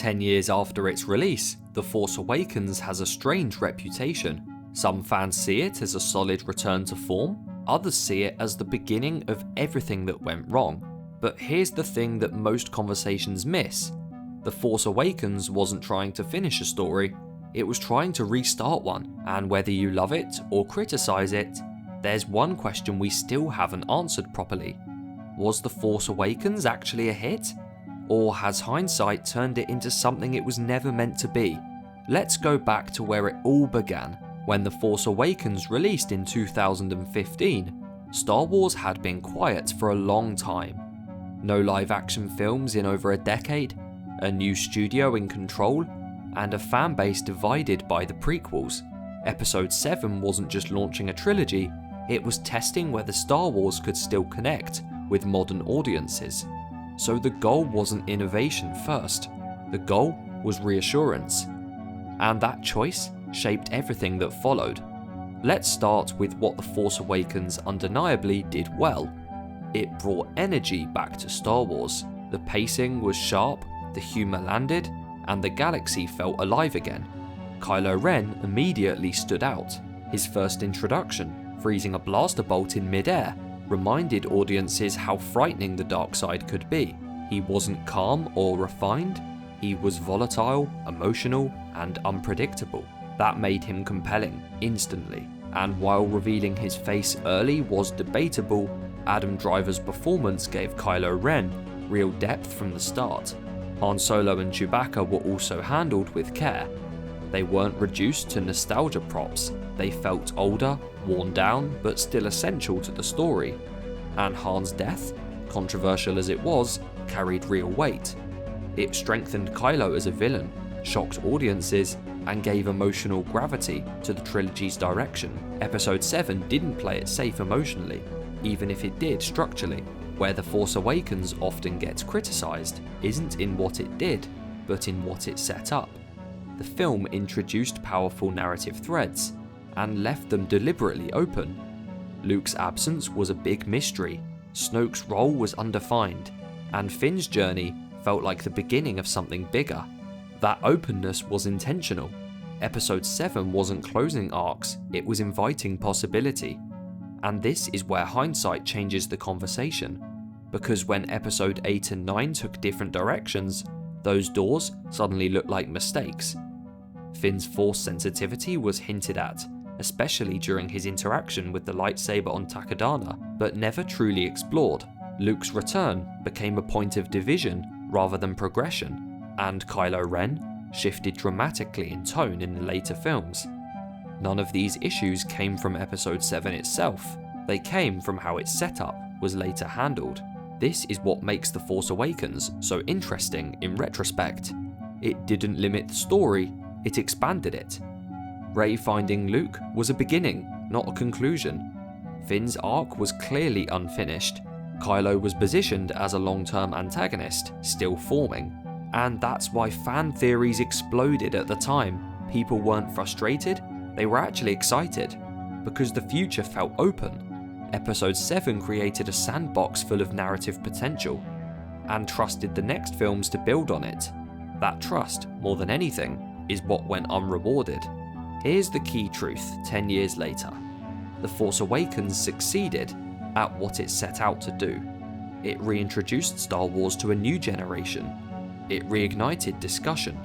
10 years after its release, The Force Awakens has a strange reputation. Some fans see it as a solid return to form, others see it as the beginning of everything that went wrong. But here's the thing that most conversations miss. The Force Awakens wasn't trying to finish a story, it was trying to restart one, and whether you love it or criticize it, there's one question we still haven't answered properly. Was The Force Awakens actually a hit? Or has hindsight turned it into something it was never meant to be? Let's go back to where it all began. When The Force Awakens released in 2015, Star Wars had been quiet for a long time. No live action films in over a decade, a new studio in control, and a fanbase divided by the prequels. Episode 7 wasn't just launching a trilogy, it was testing whether Star Wars could still connect with modern audiences. So the goal wasn't innovation first, the goal was reassurance. And that choice shaped everything that followed. Let's start with what The Force Awakens undeniably did well. It brought energy back to Star Wars. The pacing was sharp, the humour landed, and the galaxy felt alive again. Kylo Ren immediately stood out. His first introduction, freezing a blaster bolt in mid-air, reminded audiences how frightening the dark side could be. He wasn't calm or refined, he was volatile, emotional, and unpredictable. That made him compelling, instantly. And while revealing his face early was debatable, Adam Driver's performance gave Kylo Ren real depth from the start. Han Solo and Chewbacca were also handled with care. They weren't reduced to nostalgia props, they felt older, worn down, but still essential to the story. And Han's death, controversial as it was, carried real weight. It strengthened Kylo as a villain, shocked audiences, and gave emotional gravity to the trilogy's direction. Episode 7 didn't play it safe emotionally, even if it did structurally. Where The Force Awakens often gets criticised isn't in what it did, but in what it set up. The film introduced powerful narrative threads, and left them deliberately open. Luke's absence was a big mystery, Snoke's role was undefined, and Finn's journey felt like the beginning of something bigger. That openness was intentional. Episode 7 wasn't closing arcs, it was inviting possibility. And this is where hindsight changes the conversation, because when episode 8 and 9 took different directions, those doors suddenly looked like mistakes. Finn's force sensitivity was hinted at, especially during his interaction with the lightsaber on Takodana, but never truly explored. Luke's return became a point of division rather than progression, and Kylo Ren shifted dramatically in tone in the later films. None of these issues came from episode 7 itself, they came from how its setup was later handled. This is what makes The Force Awakens so interesting in retrospect. It didn't limit the story, it expanded it. Rey finding Luke was a beginning, not a conclusion. Finn's arc was clearly unfinished. Kylo was positioned as a long-term antagonist, still forming. And that's why fan theories exploded at the time. People weren't frustrated, they were actually excited, because the future felt open. Episode 7 created a sandbox full of narrative potential, and trusted the next films to build on it. That trust, more than anything, is what went unrewarded. Here's the key truth 10 years later. The Force Awakens succeeded at what it set out to do. It reintroduced Star Wars to a new generation. It reignited discussion,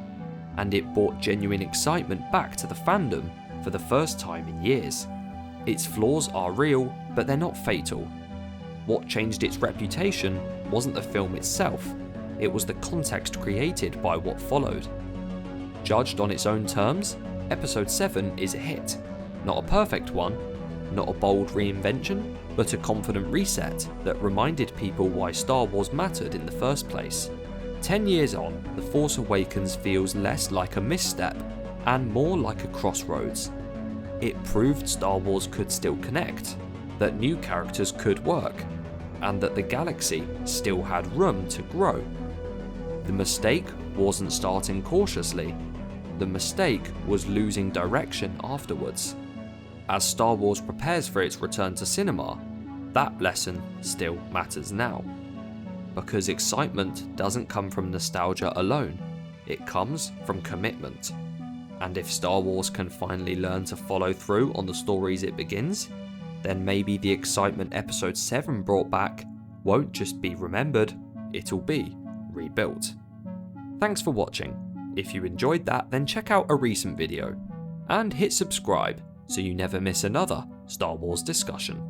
and it brought genuine excitement back to the fandom for the first time in years. Its flaws are real, but they're not fatal. What changed its reputation wasn't the film itself, it was the context created by what followed. Judged on its own terms, Episode 7 is a hit. Not a perfect one, not a bold reinvention, but a confident reset that reminded people why Star Wars mattered in the first place. 10 years on, The Force Awakens feels less like a misstep and more like a crossroads. It proved Star Wars could still connect, that new characters could work, and that the galaxy still had room to grow. The mistake wasn't starting cautiously, the mistake was losing direction afterwards. As Star Wars prepares for its return to cinema, that lesson still matters now. Because excitement doesn't come from nostalgia alone, it comes from commitment. And if Star Wars can finally learn to follow through on the stories it begins, then maybe the excitement Episode 7 brought back won't just be remembered, it'll be rebuilt. Thanks for watching. If you enjoyed that, then check out a recent video, and hit subscribe so you never miss another Star Wars discussion.